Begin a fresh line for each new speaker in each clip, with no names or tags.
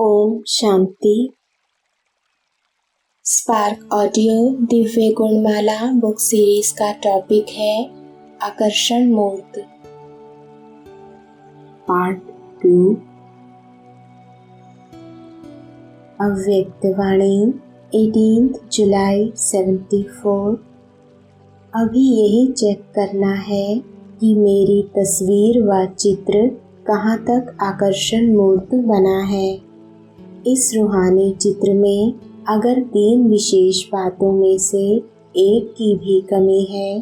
Om Shanti. Spark audio Divya Gunmala book series का topic है आकर्षण मूर्त, पार्ट 2। अव्यक्त वाणी 18 जुलाई 74। अभी यही चेक करना है कि मेरी तस्वीर व चित्र कहाँ तक आकर्षण मूर्त बना है। इस रूहानी चित्र में अगर 3 विशेष बातों में से एक की भी कमी है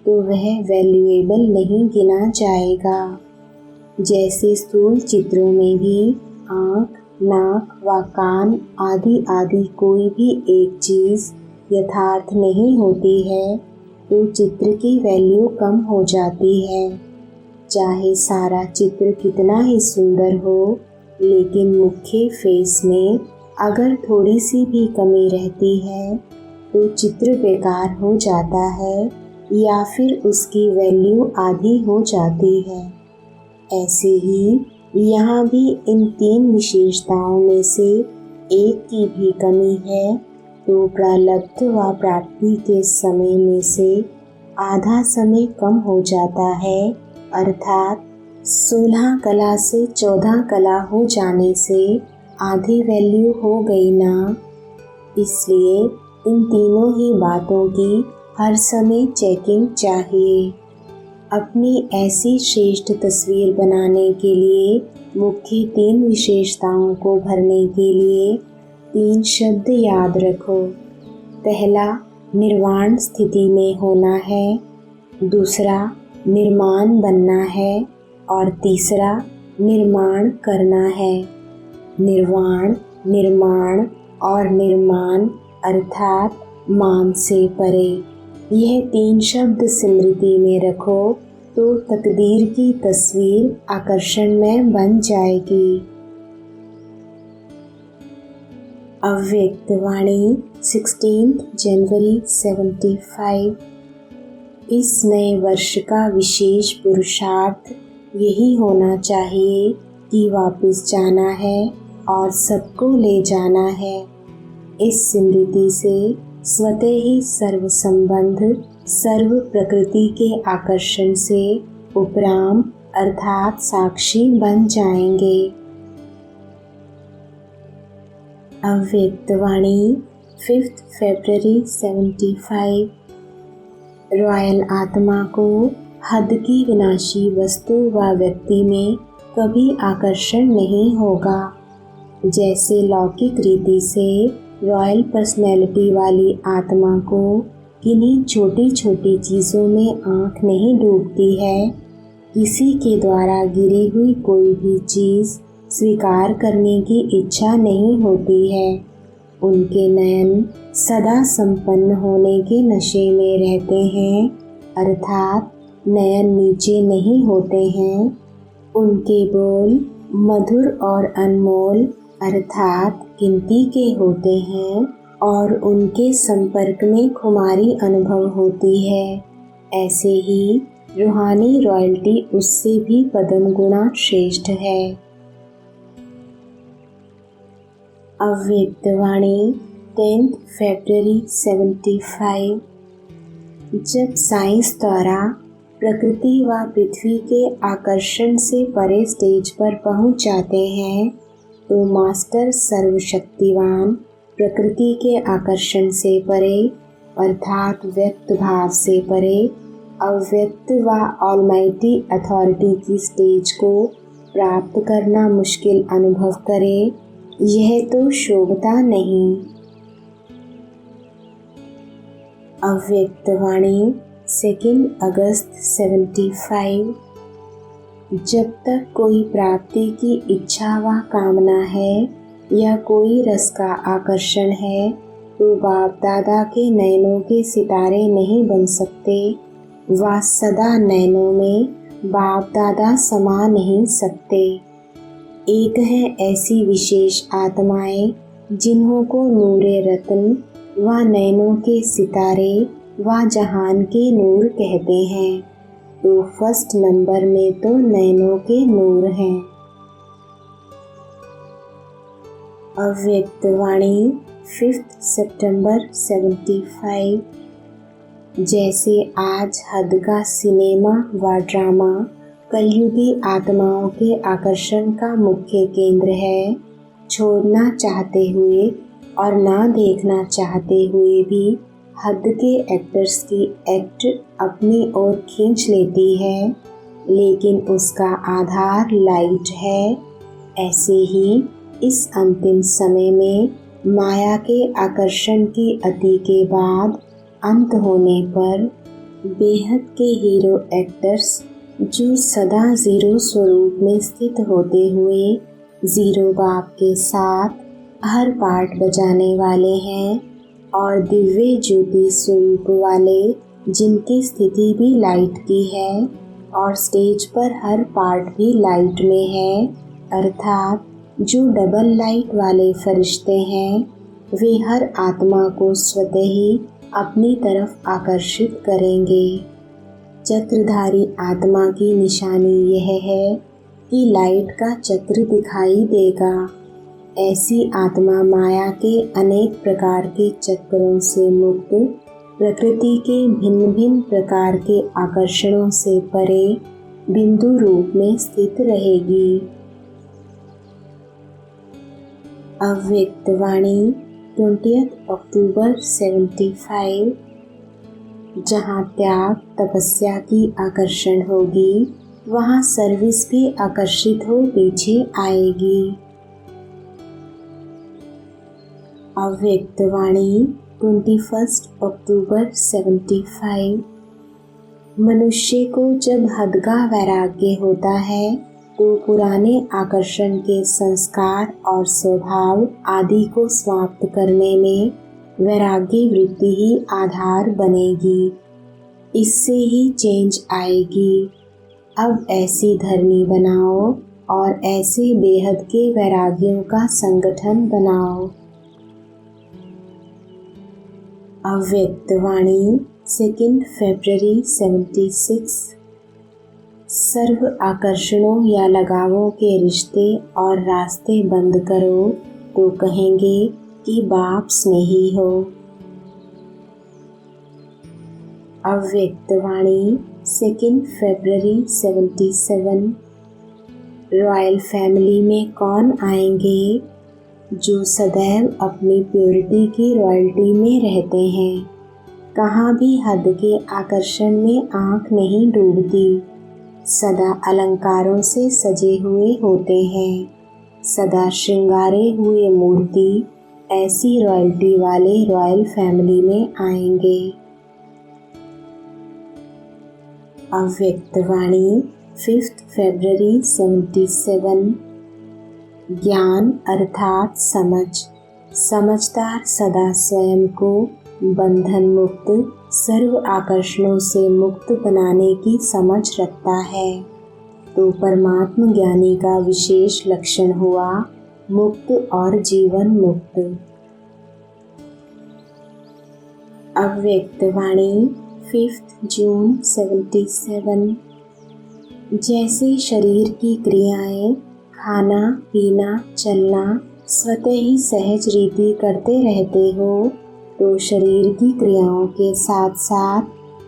तो वह वैल्यूएबल नहीं गिना जाएगा। जैसे स्थूल चित्रों में भी आँख, नाक व कान आदि आदि कोई भी एक चीज़ यथार्थ नहीं होती है तो चित्र की वैल्यू कम हो जाती है। चाहे सारा चित्र कितना ही सुंदर हो, लेकिन मुख्य फेस में अगर थोड़ी सी भी कमी रहती है तो चित्र बेकार हो जाता है या फिर उसकी वैल्यू आधी हो जाती है। ऐसे ही यहाँ भी इन 3 विशेषताओं में से एक की भी कमी है तो प्रारब्ध व प्राप्ति के समय में से आधा समय कम हो जाता है, अर्थात 16 कला से 14 कला हो जाने से आधी वैल्यू हो गई ना। इसलिए इन तीनों ही बातों की हर समय चेकिंग चाहिए। अपनी ऐसी श्रेष्ठ तस्वीर बनाने के लिए मुख्य 3 विशेषताओं को भरने के लिए 3 शब्द याद रखो। पहला, निर्वाण स्थिति में होना है। दूसरा, निर्माण बनना है। और तीसरा, निर्माण करना है। निर्वाण, निर्माण और निर्माण अर्थात मान से परे, यह 3 शब्द स्मृति में रखो तो तकदीर की तस्वीर आकर्षण में बन जाएगी। अव्यक्त वाणी 16 जनवरी 75। इस नए वर्ष का विशेष पुरुषार्थ यही होना चाहिए कि वापस जाना है और सबको ले जाना है। इस स्मृति से स्वतः ही सर्व संबंध सर्व प्रकृति के आकर्षण से उपराम अर्थात साक्षी बन जाएंगे। अव्यक्त वाणी 5 फरवरी 75। रॉयल आत्मा को हद की विनाशी वस्तु व व्यक्ति में कभी आकर्षण नहीं होगा। जैसे लौकिक रीति से रॉयल पर्सनैलिटी वाली आत्मा को किन्हीं छोटी छोटी चीज़ों में आँख नहीं डूबती है। किसी के द्वारा गिरी हुई कोई भी चीज़ स्वीकार करने की इच्छा नहीं होती है। उनके नयन सदा संपन्न होने के नशे में रहते हैं, अर्थात नयन नीचे नहीं होते हैं। उनके बोल मधुर और अनमोल अर्थात गिनती के होते हैं और उनके संपर्क में खुमारी अनुभव होती है। ऐसे ही रूहानी रॉयल्टी उससे भी पदम गुना श्रेष्ठ है। अव्यक्त वाणी 10 फरवरी 75। जब साइंस द्वारा प्रकृति व पृथ्वी के आकर्षण से परे स्टेज पर पहुंच जाते हैं तो मास्टर सर्वशक्तिवान प्रकृति के आकर्षण से परे अर्थात व्यक्त भाव से परे अव्यक्त व ऑलमाइटी अथॉरिटी की स्टेज को प्राप्त करना मुश्किल अनुभव करे, यह तो शोभता नहीं। अव्यक्त वाणी 2 अगस्त 75। जब तक कोई प्राप्ति की इच्छा व कामना है या कोई रस का आकर्षण है तो बाप दादा के नयनों के सितारे नहीं बन सकते व सदा नयनों में बाप दादा समा नहीं सकते। एक है ऐसी विशेष आत्माएं जिन्हों को नूरे रत्न व नयनों के सितारे व जहान के नूर कहते हैं, तो फर्स्ट नंबर में तो नयनों के नूर हैं। अव्यक्त वाणी 5 सितंबर 75। जैसे आज हद का सिनेमा व ड्रामा कलयुगी आत्माओं के आकर्षण का मुख्य केंद्र है, छोड़ना चाहते हुए और ना देखना चाहते हुए भी हद के एक्टर्स की एक्ट अपनी ओर खींच लेती है, लेकिन उसका आधार लाइट है। ऐसे ही इस अंतिम समय में माया के आकर्षण की अति के बाद अंत होने पर बेहद के हीरो एक्टर्स जो सदा जीरो स्वरूप में स्थित होते हुए जीरो बाप के साथ हर पार्ट बजाने वाले हैं और दिव्य ज्योति स्वरूप वाले जिनकी स्थिति भी लाइट की है और स्टेज पर हर पार्ट भी लाइट में है, अर्थात जो डबल लाइट वाले फरिश्ते हैं, वे हर आत्मा को स्वतः ही अपनी तरफ आकर्षित करेंगे। चक्रधारी आत्मा की निशानी यह है कि लाइट का चक्र दिखाई देगा। ऐसी आत्मा माया के अनेक प्रकार के चक्रों से मुक्त, प्रकृति के भिन्न भिन्न प्रकार के आकर्षणों से परे बिंदु रूप में स्थित रहेगी। अव्यक्त वाणी 20 अक्टूबर 75। जहाँ त्याग तपस्या की आकर्षण होगी, वहाँ सर्विस भी आकर्षित हो पीछे आएगी। अव्यक्त वाणी 21 अक्टूबर 75। मनुष्य को जब हद का वैराग्य होता है तो पुराने आकर्षण के संस्कार और स्वभाव आदि को समाप्त करने में वैराग्य वृत्ति ही आधार बनेगी। इससे ही चेंज आएगी। अब ऐसी धरनी बनाओ और ऐसे बेहद के वैराग्यों का संगठन बनाओ। अव्यक्त वाणी 2 फरवरी 76। सर्व आकर्षणों या लगावों के रिश्ते और रास्ते बंद करो तो कहेंगे कि बाप स्नेही हो। अव्यक्त वाणी 2 फरवरी 77। रॉयल फैमिली में कौन आएंगे? जो सदैव अपनी प्योरिटी की रॉयल्टी में रहते हैं, कहाँ भी हद के आकर्षण में आँख नहीं डूबती, सदा अलंकारों से सजे हुए होते हैं, सदा श्रृंगारे हुए मूर्ति ऐसी रॉयल्टी वाले रॉयल फैमिली में आएंगे। अव्यक्त वाणी 5 फरवरी 77। ज्ञान अर्थात समझदार सदा स्वयं को बंधन मुक्त, सर्व आकर्षणों से मुक्त बनाने की समझ रखता है, तो परमात्म ज्ञानी का विशेष लक्षण हुआ मुक्त और जीवन मुक्त। अव्यक्त वाणी 5 जून 77। जैसे शरीर की क्रियाएं खाना पीना चलना स्वतः ही सहज रीति करते रहते हो, तो शरीर की क्रियाओं के साथ साथ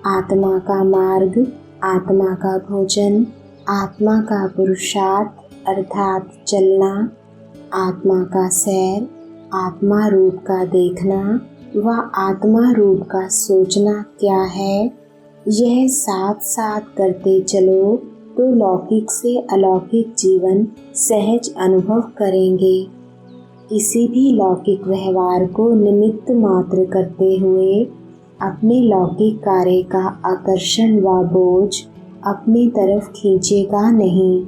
आत्मा का मार्ग, आत्मा का भोजन, आत्मा का पुरुषार्थ अर्थात चलना, आत्मा का सैर, आत्मा रूप का देखना व आत्मा रूप का सोचना क्या है, यह साथ साथ करते चलो तो लौकिक से अलौकिक जीवन सहज अनुभव करेंगे। किसी भी लौकिक व्यवहार को निमित्त मात्र करते हुए अपने लौकिक कार्य का आकर्षण व बोझ अपनी तरफ खींचेगा नहीं।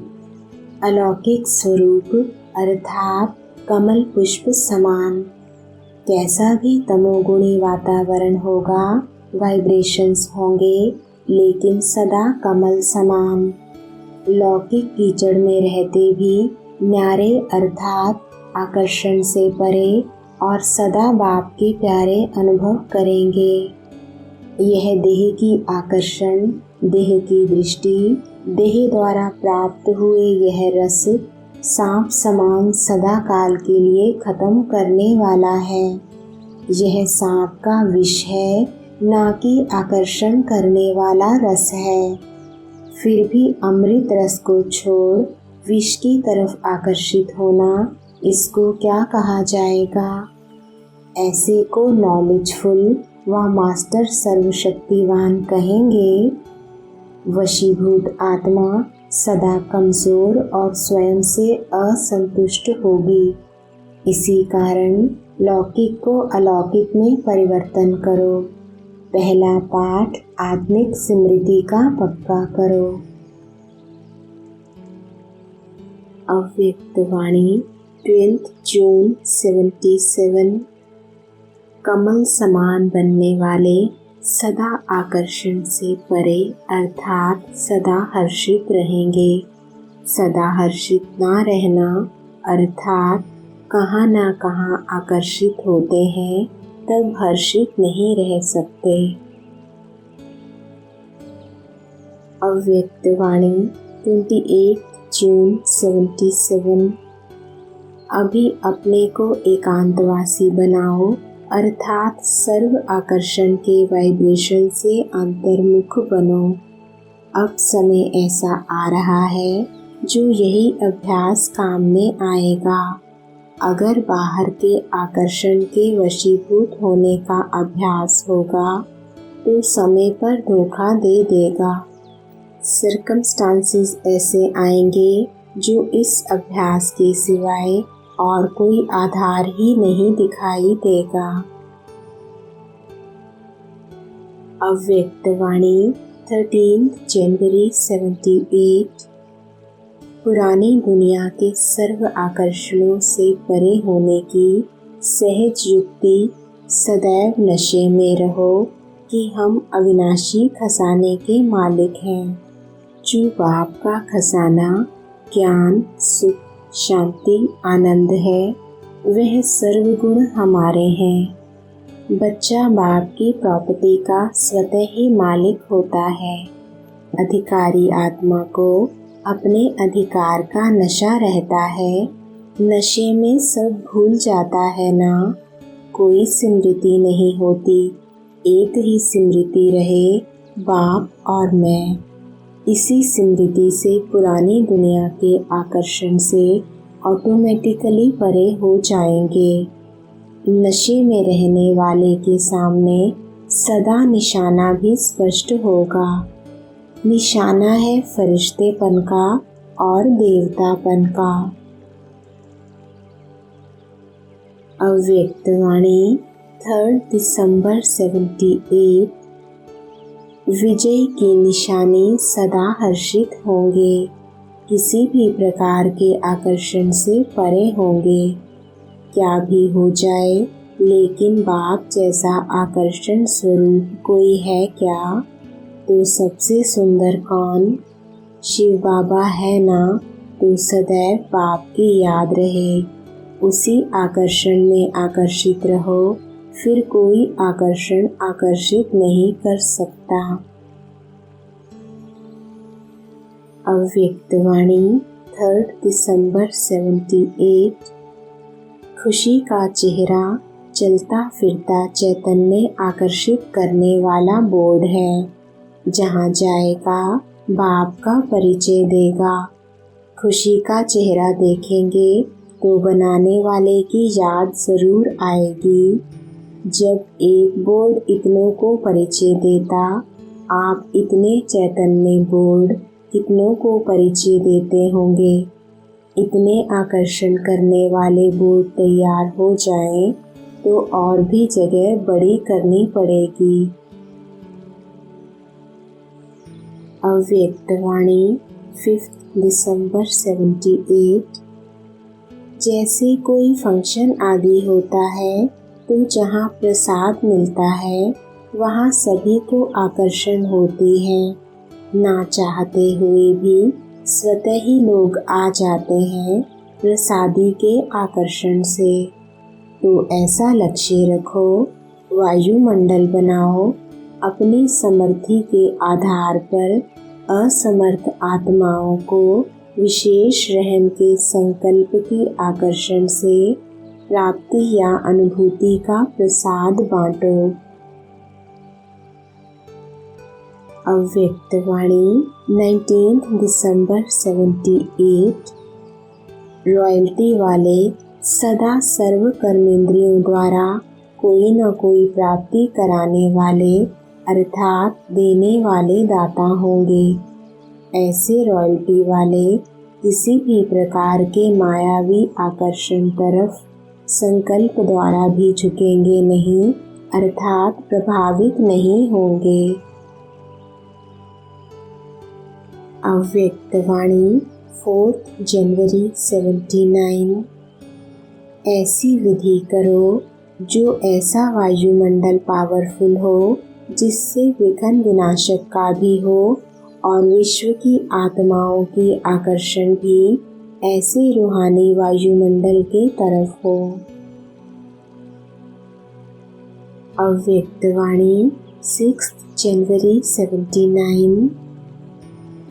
अलौकिक स्वरूप अर्थात कमल पुष्प समान। कैसा भी तमोगुणी वातावरण होगा, वाइब्रेशंस होंगे, लेकिन सदा कमल समान। लौकिक कीचड़ में रहते भी न्यारे अर्थात आकर्षण से परे और सदा बाप के प्यारे अनुभव करेंगे। यह देह की आकर्षण, देह की दृष्टि, देह द्वारा प्राप्त हुए यह रस सांप समान सदा काल के लिए खत्म करने वाला है। यह सांप का विष है, ना कि आकर्षण करने वाला रस है। फिर भी अमृत रस को छोड़ विष की तरफ आकर्षित होना, इसको क्या कहा जाएगा? ऐसे को नॉलेजफुल व मास्टर सर्वशक्तिवान कहेंगे। वशीभूत आत्मा सदा कमजोर और स्वयं से असंतुष्ट होगी। इसी कारण लौकिक को अलौकिक में परिवर्तन करो। पहला पाठ आत्मिक स्मृति का पक्का करो। अव्यक्त वाणी 12 जून 77। कमल समान बनने वाले सदा आकर्षण से परे अर्थात सदा हर्षित रहेंगे। सदा हर्षित ना रहना अर्थात कहाँ ना कहाँ आकर्षित होते हैं, तब हर्षित नहीं रह सकते। अव्यक्त वाणी 28 जून 77। अभी अपने को एकांतवासी बनाओ अर्थात सर्व आकर्षण के वाइब्रेशन से अंतर्मुख बनो। अब समय ऐसा आ रहा है जो यही अभ्यास काम में आएगा। अगर बाहर के आकर्षण के वशीभूत होने का अभ्यास होगा तो समय पर धोखा दे देगा। सर्कमस्टांसेस ऐसे आएंगे जो इस अभ्यास के सिवाय और कोई आधार ही नहीं दिखाई देगा। अव्यक्त वाणी 13 जनवरी 78। पुरानी दुनिया के सर्व आकर्षणों से परे होने की सहज युक्ति सदैव नशे में रहो कि हम अविनाशी खजाने के मालिक हैं। जो बाप का खजाना ज्ञान, सुख, शांति, आनंद है, वह सर्वगुण हमारे हैं। बच्चा बाप की प्रॉपर्टी का स्वतः ही मालिक होता है। अधिकारी आत्मा को अपने अधिकार का नशा रहता है। नशे में सब भूल जाता है ना। कोई स्मृति नहीं होती, एक ही स्मृति रहे, बाप और मैं। इसी स्मृति से पुरानी दुनिया के आकर्षण से ऑटोमेटिकली परे हो जाएंगे। नशे में रहने वाले के सामने सदा निशाना भी स्पष्ट होगा। निशाना है फरिश्तेपन का और देवतापन का। अव्यक्त वाणी 3 दिसंबर 78। विजय की निशानी सदा हर्षित होंगे, किसी भी प्रकार के आकर्षण से परे होंगे। क्या भी हो जाए, लेकिन बाप जैसा आकर्षण स्वरूप कोई है क्या? तो सबसे सुंदर कौन? शिव बाबा है ना। तो सदैव बाप की याद रहे, उसी आकर्षण में आकर्षित रहो, फिर कोई आकर्षण आकर्षित नहीं कर सकता। अव्यक्त वाणी 3 दिसंबर 78। खुशी का चेहरा चलता फिरता चैतन्य आकर्षित करने वाला बोर्ड है। जहाँ जाएगा बाप का परिचय देगा। खुशी का चेहरा देखेंगे तो बनाने वाले की याद जरूर आएगी। जब एक बोर्ड इतनों को परिचय देता, आप इतने चैतन्य बोर्ड कितनों को परिचय देते होंगे। इतने आकर्षण करने वाले बोर्ड तैयार हो जाएं तो और भी जगह बड़ी करनी पड़ेगी। अव्यक्त वाणी 5 दिसंबर 78। जैसे कोई फंक्शन आदि होता है तो जहाँ प्रसाद मिलता है वहाँ सभी को आकर्षण होती है। ना चाहते हुए भी स्वतः ही लोग आ जाते हैं प्रसादी के आकर्षण से। तो ऐसा लक्ष्य रखो, वायुमंडल बनाओ, अपनी समर्थि के आधार पर असमर्थ आत्माओं को विशेष रहम के संकल्प के आकर्षण से प्राप्ति या अनुभूति का प्रसाद बांटो। अव्यक्त वाणी 19 दिसंबर 78। रॉयल्टी वाले सदा सर्व कर्मेंद्रियों द्वारा कोई न कोई प्राप्ति कराने वाले अर्थात देने वाले दाता होंगे। ऐसे रॉयल्टी वाले किसी भी प्रकार के मायावी आकर्षण तरफ संकल्प द्वारा भी झुकेंगे नहीं अर्थात प्रभावित नहीं होंगे। अव्यक्त वाणी 4 जनवरी 79। ऐसी विधि करो जो ऐसा वायुमंडल पावरफुल हो जिससे विघ्न विनाशक का भी हो और विश्व की आत्माओं की आकर्षण भी ऐसे रूहानी वायुमंडल के तरफ हो। अव्यक्त वाणी 6 जनवरी 79।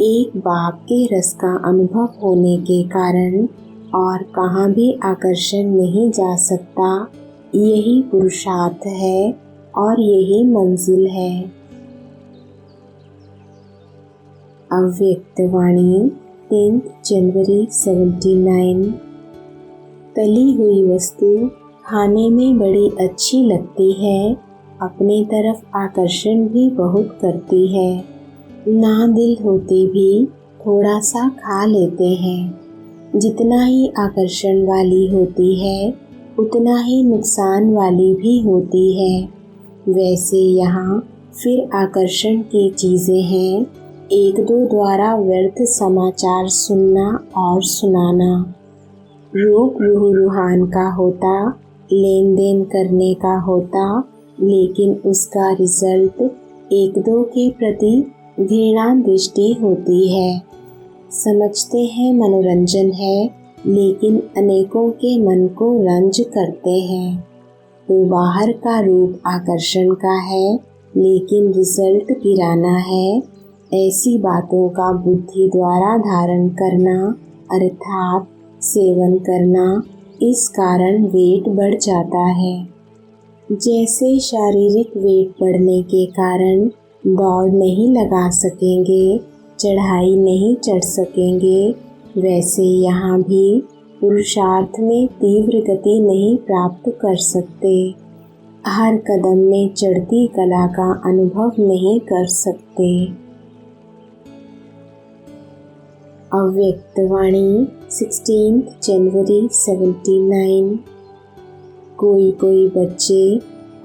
एक बाप के रस का अनुभव होने के कारण और कहाँ भी आकर्षण नहीं जा सकता, यही पुरुषार्थ है और यही मंजिल है। अव्यक्त वाणी 10 जनवरी 79। तली हुई वस्तु खाने में बड़ी अच्छी लगती है, अपने तरफ आकर्षण भी बहुत करती है। ना दिल होते भी थोड़ा सा खा लेते हैं। जितना ही आकर्षण वाली होती है उतना ही नुकसान वाली भी होती है। वैसे यहाँ फिर आकर्षण की चीज़ें हैं, एक दो द्वारा व्यर्थ समाचार सुनना और सुनाना। रूप रूह रूहान का होता, लेन देन करने का होता, लेकिन उसका रिजल्ट एक दो के प्रति घृणा दृष्टि होती है। समझते हैं मनोरंजन है, लेकिन अनेकों के मन को रंज करते हैं। तो बाहर का रूप आकर्षण का है, लेकिन रिजल्ट गिराना है। ऐसी बातों का बुद्धि द्वारा धारण करना अर्थात सेवन करना, इस कारण वेट बढ़ जाता है। जैसे शारीरिक वेट बढ़ने के कारण दौड़ नहीं लगा सकेंगे, चढ़ाई नहीं चढ़ सकेंगे, वैसे यहाँ भी पुरुषार्थ में तीव्र गति नहीं प्राप्त कर सकते। हर कदम में चढ़ती कला का अनुभव नहीं कर सकते। अव्यक्त वाणी 16 जनवरी 79। कोई बच्चे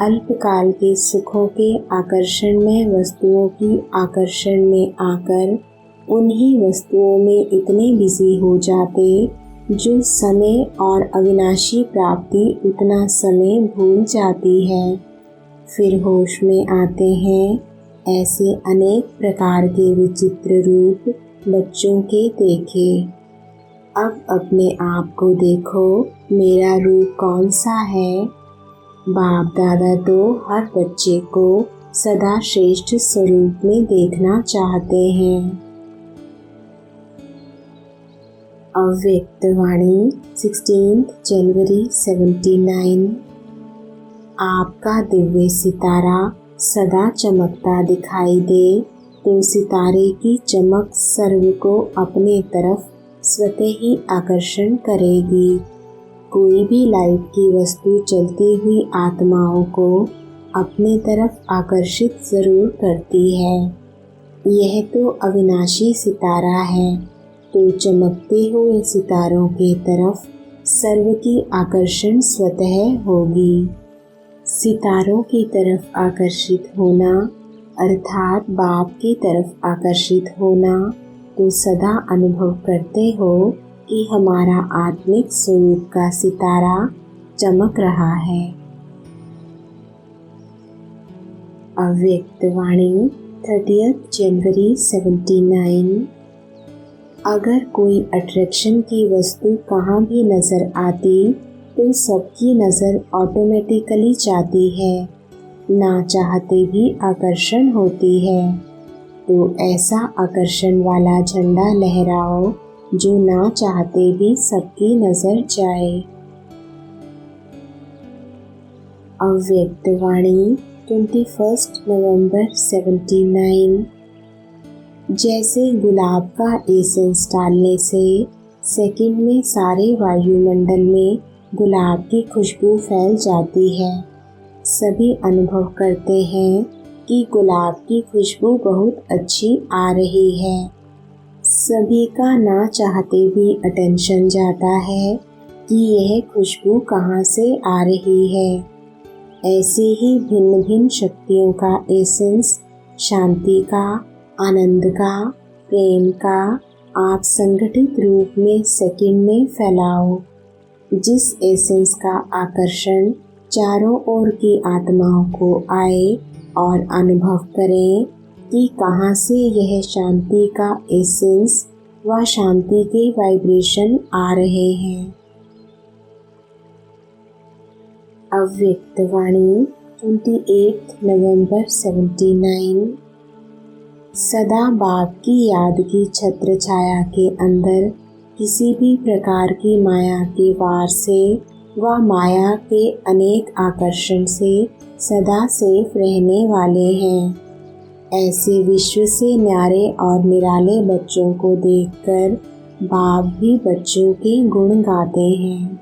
अल्पकाल के सुखों के आकर्षण में वस्तुओं की आकर्षण में आकर उन्हीं वस्तुओं में इतने बिजी हो जाते जो समय और अविनाशी प्राप्ति उतना समय भूल जाती है। फिर होश में आते हैं। ऐसे अनेक प्रकार के विचित्र रूप बच्चों के देखे। अब अपने आप को देखो, मेरा रूप कौन सा है। बाप दादा तो हर बच्चे को सदा श्रेष्ठ स्वरूप में देखना चाहते हैं। अव्यक्त वाणी 16 जनवरी 79। आपका दिव्य सितारा सदा चमकता दिखाई दे तो सितारे की चमक सर्व को अपने तरफ स्वतः ही आकर्षण करेगी। कोई भी लाइट की वस्तु चलती हुई आत्माओं को अपने तरफ आकर्षित जरूर करती है। यह तो अविनाशी सितारा है, तो चमकते हुए सितारों के तरफ सर्व की आकर्षण स्वतः होगी। सितारों की तरफ आकर्षित होना अर्थात बाप की तरफ आकर्षित होना, तो सदा अनुभव करते हो कि हमारा आत्मिक स्वरूप का सितारा चमक रहा है। अव्यक्त वाणी 30 जनवरी 79। अगर कोई अट्रैक्शन की वस्तु कहाँ भी नज़र आती तो सबकी नज़र ऑटोमेटिकली जाती है, ना चाहते भी आकर्षण होती है। तो ऐसा आकर्षण वाला झंडा लहराओ जो ना चाहते भी सबकी नजर जाए। अव्यक्त वाणी 21 नवंबर 79। जैसे गुलाब का एसेंस डालने से सेकंड में सारे वायुमंडल में गुलाब की खुशबू फैल जाती है। सभी अनुभव करते हैं कि गुलाब की खुशबू बहुत अच्छी आ रही है। सभी का ना चाहते भी अटेंशन जाता है कि यह खुशबू कहाँ से आ रही है। ऐसे ही भिन्न भिन्न शक्तियों का एसेंस, शांति का, आनंद का, प्रेम का आप संगठित रूप में सेकंड में फैलाओ। जिस एसेंस का आकर्षण चारों ओर की आत्माओं को आए और अनुभव करें कि कहाँ से यह शांति का एसेंस व शांति के वाइब्रेशन आ रहे हैं। अव्यक्त वाणी 28 नवंबर 79। सदा बाप की याद की छत्र छाया के अंदर किसी भी प्रकार की माया के वार से व माया के अनेक आकर्षण से सदा सेफ रहने वाले हैं। ऐसे विश्व से न्यारे और निराले बच्चों को देखकर बाप भी बच्चों के गुण गाते हैं।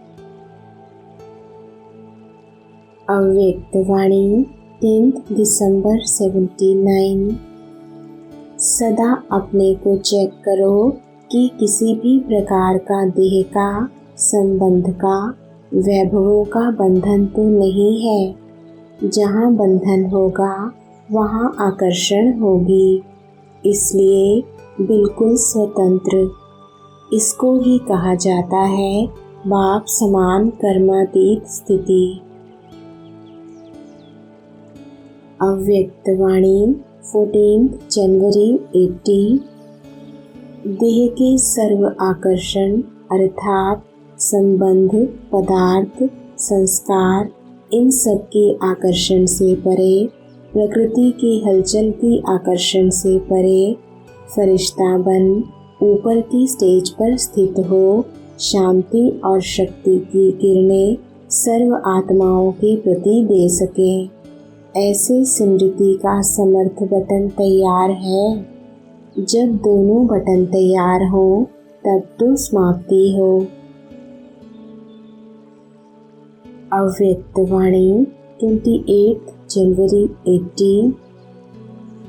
अव्यक्त वाणी 10 दिसंबर 79। सदा अपने को चेक करो कि किसी भी प्रकार का देह का, संबंध का, वैभवों का बंधन तो नहीं है। जहाँ बंधन होगा वहाँ आकर्षण होगी, इसलिए बिल्कुल स्वतंत्र। इसको ही कहा जाता है बाप समान कर्मातीत स्थिति। अव्यक्त वाणी 14 जनवरी 80। देह के सर्व आकर्षण अर्थात संबंध, पदार्थ, संस्कार, इन सब के आकर्षण से परे, प्रकृति की हलचल की आकर्षण से परे, फरिश्ता बन ऊपर की स्टेज पर स्थित हो शांति और शक्ति की किरणें सर्व आत्माओं के प्रति दे सके। ऐसे स्मृति का समर्थ बटन तैयार है। जब दोनों बटन तैयार हो तब तो समाप्ति हो। अव्यक्त वाणी 28 जनवरी 80।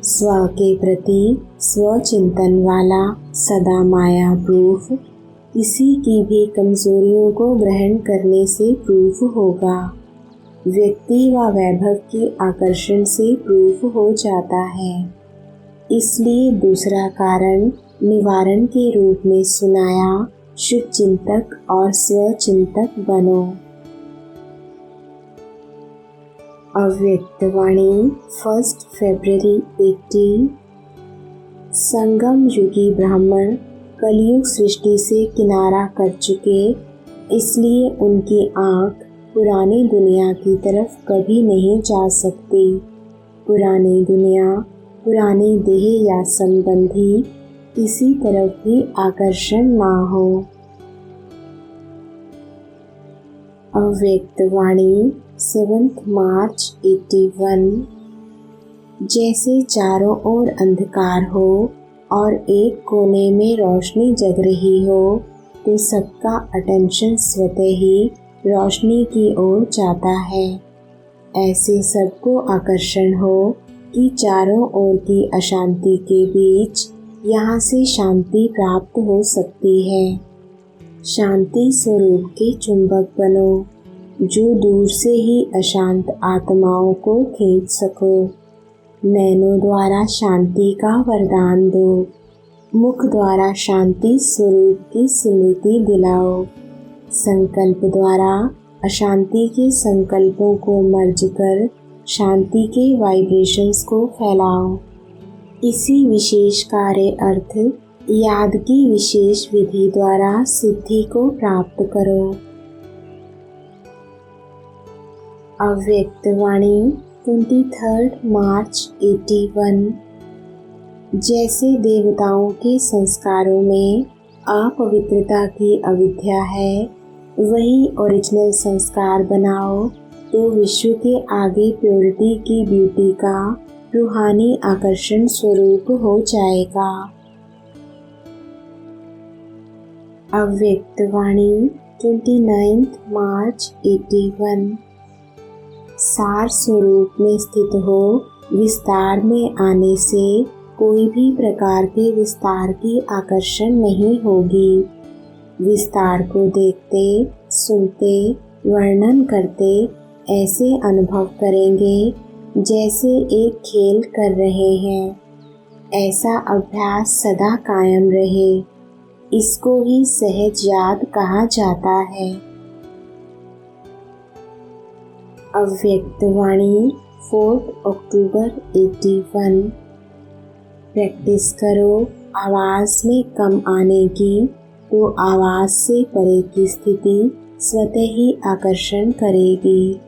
स्व के प्रति स्वचिंतन वाला सदा माया प्रूफ, किसी की भी कमजोरियों को ग्रहण करने से प्रूफ होगा। व्यक्ति व वैभव के आकर्षण से प्रूफ हो जाता है। इसलिए दूसरा कारण निवारण के रूप में सुनाया, शुभ चिंतक और स्वचिंतक बनो। अव्यक्त वाणी 1 फरवरी 80। संगम युगी ब्राह्मण कलयुग सृष्टि से किनारा कर चुके, इसलिए उनकी आँख पुरानी दुनिया की तरफ कभी नहीं जा सकती। पुरानी दुनिया, पुराने देह या संबंधी किसी तरफ भी आकर्षण ना हो। अव्यक्त वाणी 7 मार्च 81। जैसे चारों ओर अंधकार हो और एक कोने में रोशनी जग रही हो, तो सबका अटेंशन स्वतः ही रोशनी की ओर जाता है। ऐसे सबको आकर्षण हो कि चारों ओर की अशांति के बीच यहाँ से शांति प्राप्त हो सकती है। शांति स्वरूप के चुंबक बनो, जो दूर से ही अशांत आत्माओं को खींच सको। नैनों द्वारा शांति का वरदान दो, मुख द्वारा शांति स्वरूप की स्मृति दिलाओ। संकल्प द्वारा अशांति के संकल्पों को मर्ज कर शांति के वाइब्रेशंस को फैलाओ। इसी विशेष कार्य अर्थ याद की विशेष विधि द्वारा सिद्धि को प्राप्त करो। अव्यक्त वाणी 23 मार्च 81। जैसे देवताओं के संस्कारों में अपवित्रता की अविद्या है, वही ओरिजिनल संस्कार बनाओ तो विश्व के आगे प्योरिटी की ब्यूटी का रूहानी आकर्षण स्वरूप हो जाएगा। अव्यक्त वाणी 29 मार्च 81। सार स्वरूप में स्थित हो विस्तार में आने से कोई भी प्रकार के विस्तार की आकर्षण नहीं होगी। विस्तार को देखते, सुनते, वर्णन करते ऐसे अनुभव करेंगे जैसे एक खेल कर रहे हैं। ऐसा अभ्यास सदा कायम रहे, इसको ही सहज याद कहा जाता है। अव्यक्त वाणी 4 अक्टूबर 81। प्रैक्टिस करो आवाज़ में कम आने की तो आवाज़ से परे की स्थिति स्वतः ही आकर्षण करेगी।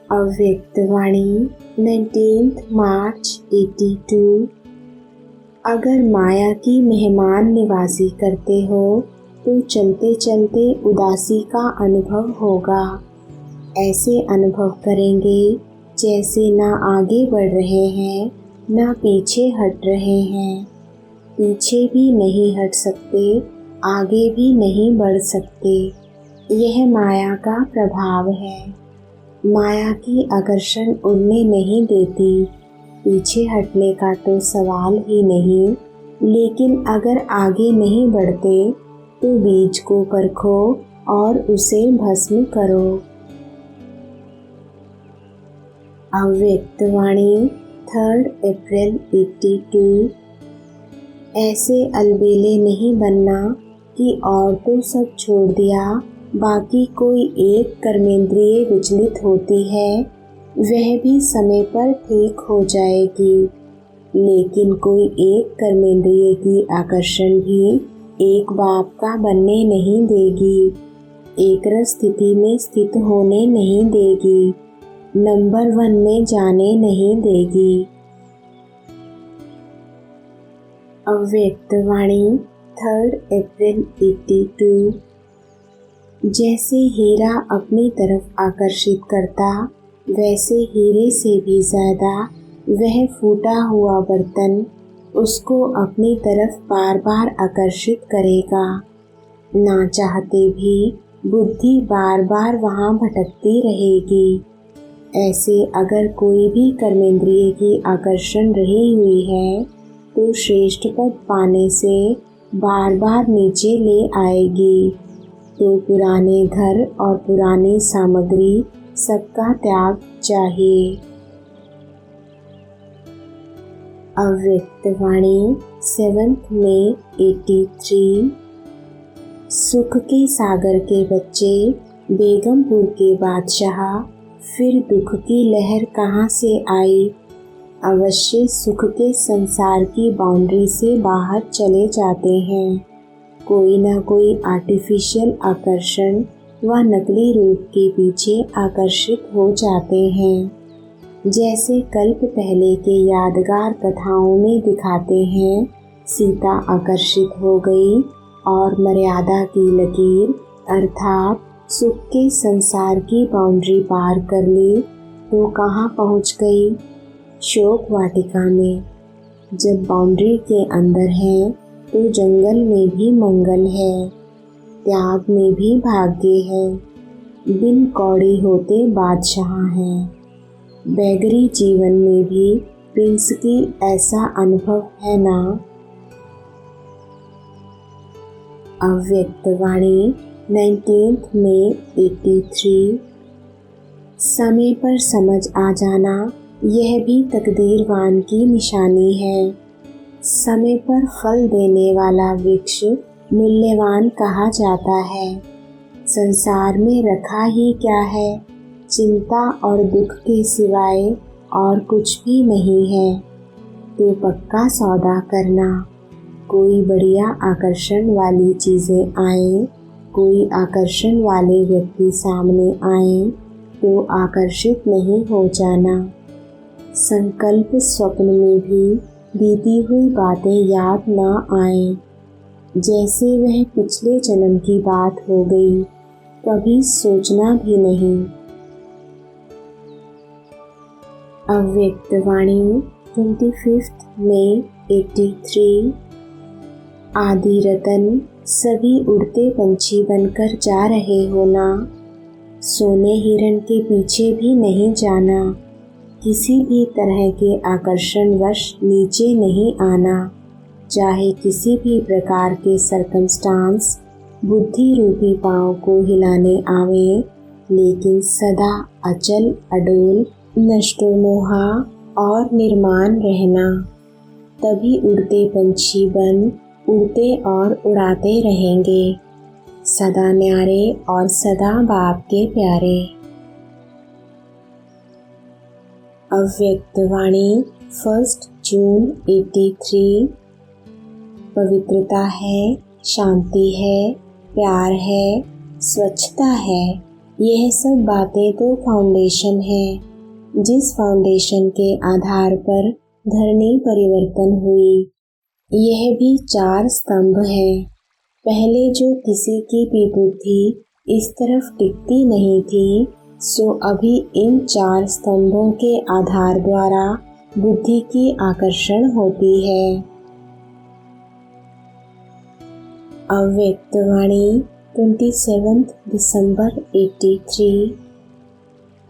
अव्यक्त वाणी 19 मार्च 82। अगर माया की मेहमान निवासी करते हो तो चलते चलते उदासी का अनुभव होगा। ऐसे अनुभव करेंगे जैसे ना आगे बढ़ रहे हैं, ना पीछे हट रहे हैं। पीछे भी नहीं हट सकते, आगे भी नहीं बढ़ सकते। यह माया का प्रभाव है। माया की आकर्षण उड़ने नहीं देती। पीछे हटने का तो सवाल ही नहीं, लेकिन अगर आगे नहीं बढ़ते तो बीज को परखो और उसे भस्म करो। अव्यक्त वाणी 3 अप्रैल 82। ऐसे अलबेले नहीं बनना कि और तो सब छोड़ दिया, बाकी कोई एक कर्मेंद्रिय विचलित होती है, वह भी समय पर ठीक हो जाएगी। लेकिन कोई एक कर्मेंद्रिय की आकर्षण भी एक बाप का बनने नहीं देगी, एक रस स्थिति में स्थित होने नहीं देगी, नंबर 1 में जाने नहीं देगी। अव्यक्त वाणी 3 अप्रैल 82। जैसे हीरा अपनी तरफ आकर्षित करता, वैसे हीरे से भी ज़्यादा वह फूटा हुआ बर्तन उसको अपनी तरफ बार बार आकर्षित करेगा। ना चाहते भी बुद्धि बार बार वहाँ भटकती रहेगी। ऐसे अगर कोई भी कर्मेंद्रिय की आकर्षण रही हुई है तो श्रेष्ठ पद पाने से बार बार नीचे ले आएगी। तो पुराने घर और पुरानी सामग्री सबका त्याग चाहिए। अव्यक्त वाणी 7 मई 83। सुख के सागर के बच्चे, बेगमपुर के बादशाह, फिर दुख की लहर कहाँ से आई? अवश्य सुख के संसार की बाउंड्री से बाहर चले जाते हैं। कोई ना कोई आर्टिफिशियल आकर्षण व नकली रूप के पीछे आकर्षित हो जाते हैं। जैसे कल्प पहले के यादगार कथाओं में दिखाते हैं, सीता आकर्षित हो गई और मर्यादा की लकीर अर्थात सुख के संसार की बाउंड्री पार कर ली तो कहाँ पहुँच गई? शोक वाटिका में। जब बाउंड्री के अंदर है तो जंगल में भी मंगल है, त्याग में भी भाग्य है, बिन कौड़ी होते बादशाह हैं। बैगरी जीवन में भी प्रिंस की ऐसा अनुभव है ना। अव्यक्त वाणी 19 मई 83। समय पर समझ आ जाना यह भी तकदीरवान की निशानी है। समय पर फल देने वाला वृक्ष मूल्यवान कहा जाता है। संसार में रखा ही क्या है? चिंता और दुख के सिवाय और कुछ भी नहीं है। तो पक्का सौदा करना। कोई बढ़िया आकर्षण वाली चीज़ें आए, कोई आकर्षण वाले व्यक्ति सामने आए तो आकर्षित नहीं हो जाना। संकल्प स्वप्न में भी बीती हुई बातें याद ना आएं, जैसे वह पिछले जन्म की बात हो गई, कभी सोचना भी नहीं। अव्यक्त वाणी 25 मई 83। आदि रतन, सभी उड़ते पंछी बनकर जा रहे हो ना, सोने हिरण के पीछे भी नहीं जाना, किसी भी तरह के आकर्षण वश नीचे नहीं आना, चाहे किसी भी प्रकार के सर्कमस्टांस बुद्धि रूपी पांव को हिलाने आवे, लेकिन सदा अचल अडोल नष्टोमोहा और निर्माण रहना। तभी उड़ते पंछी बन उड़ते और उड़ाते रहेंगे, सदा न्यारे और सदा बाप के प्यारे। अव्यक्त वाणी 1 जून 83। पवित्रता है, शांति है, प्यार है, स्वच्छता है, यह सब बातें तो फाउंडेशन है, जिस फाउंडेशन के आधार पर धरनी परिवर्तन हुई। यह भी 4 स्तंभ है। पहले जो किसी की भी बुद्धि इस तरफ टिकती नहीं थी, सो अभी इन 4 स्तंभों के आधार द्वारा बुद्धि की आकर्षण होती है। अव्यक्त वाणी 27 दिसंबर 83।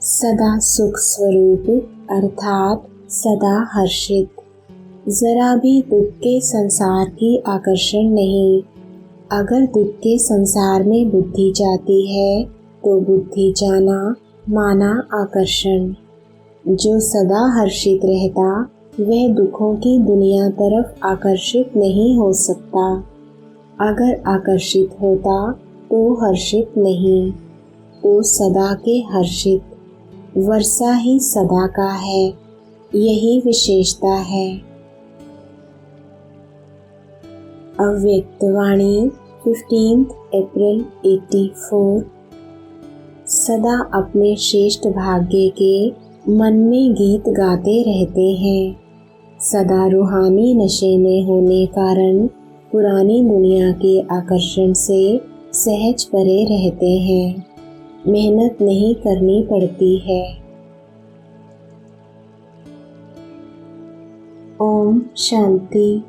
सदा सुख स्वरूप अर्थात सदा हर्षित, जरा भी दुख के संसार की आकर्षण नहीं। अगर दुख के संसार में बुद्धि जाती है तो बुद्धि जाना माना आकर्षण। जो सदा हर्षित रहता वह दुखों की दुनिया तरफ आकर्षित नहीं हो सकता। अगर आकर्षित होता तो हर्षित नहीं, तो सदा के हर्षित। वर्षा ही सदा का है, यही विशेषता है। अव्यक्त वाणी 15 अप्रैल 84। सदा अपने श्रेष्ठ भाग्य के मन में गीत गाते रहते हैं, सदा रूहानी नशे में होने कारण पुरानी दुनिया के आकर्षण से सहज परे रहते हैं, मेहनत नहीं करनी पड़ती है। ओम शांति।